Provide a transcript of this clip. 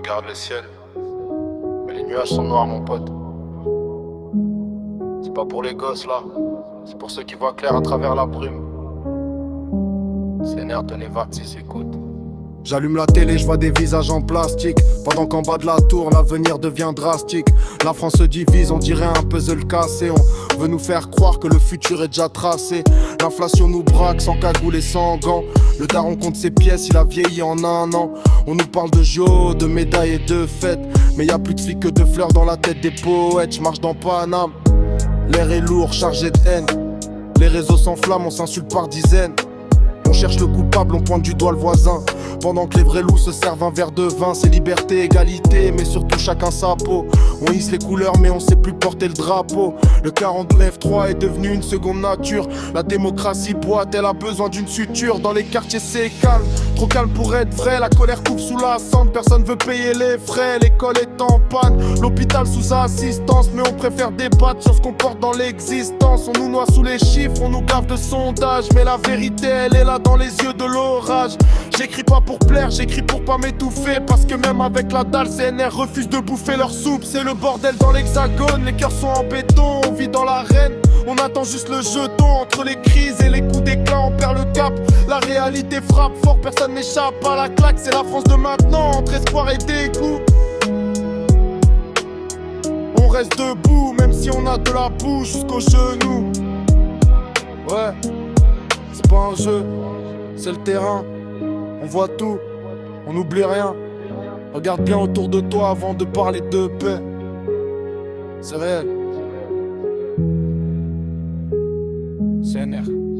regarde le ciel, mais les nuages sont noirs, mon pote. C'est pas pour les gosses là, c'est pour ceux qui voient clair à travers la brume. CNR, tenez Vartis, écoute. J'allume la télé, je vois des visages en plastique. Pendant qu'en bas de la tour, l'avenir devient drastique. La France se divise, on dirait un puzzle cassé. On veut nous faire croire que le futur est déjà tracé. L'inflation nous braque sans cagoule et sans gants. Le daron compte ses pièces, il a vieilli en un an. On nous parle de JO, de médailles et de fêtes. Mais y a plus de flics que de fleurs dans la tête des poètes. J'marche dans Paname, l'air est lourd, chargé de haine. Les réseaux s'enflamment, on s'insulte par dizaines. On cherche le coupable, on pointe du doigt le voisin. Pendant que les vrais loups se servent un verre de vin. C'est liberté, égalité, mais surtout chacun sa peau. On hisse les couleurs mais on sait plus porter le drapeau. Le 49-3 est devenu une seconde nature. La démocratie boite, elle a besoin d'une suture. Dans les quartiers c'est calme, trop calme pour être vrai. La colère couvre sous la cendre, personne veut payer les frais. L'école est en panne, l'hôpital sous assistance. Mais on préfère débattre sur ce qu'on porte dans l'existence. On nous noie sous les chiffres, on nous gave de sondages. Mais la vérité elle est là dans les yeux de l'orage. J'écris pas pour plaire, j'écris pour pas m'étouffer. Parce que même avec la dalle, CNR refuse de bouffer leur soupe. C'est le bordel dans l'hexagone, les cœurs sont en béton. On vit dans l'arène, on attend juste le jeton. Entre les crises et les coups d'éclat, on perd le cap. La réalité frappe fort, personne n'échappe à la claque. C'est la France de maintenant, entre espoir et dégoût. On reste debout, même si on a de la boue jusqu'aux genoux. Ouais, c'est pas un jeu, c'est le terrain. On voit tout, on n'oublie rien. Regarde bien autour de toi avant de parler de paix. C'est réel. CNR.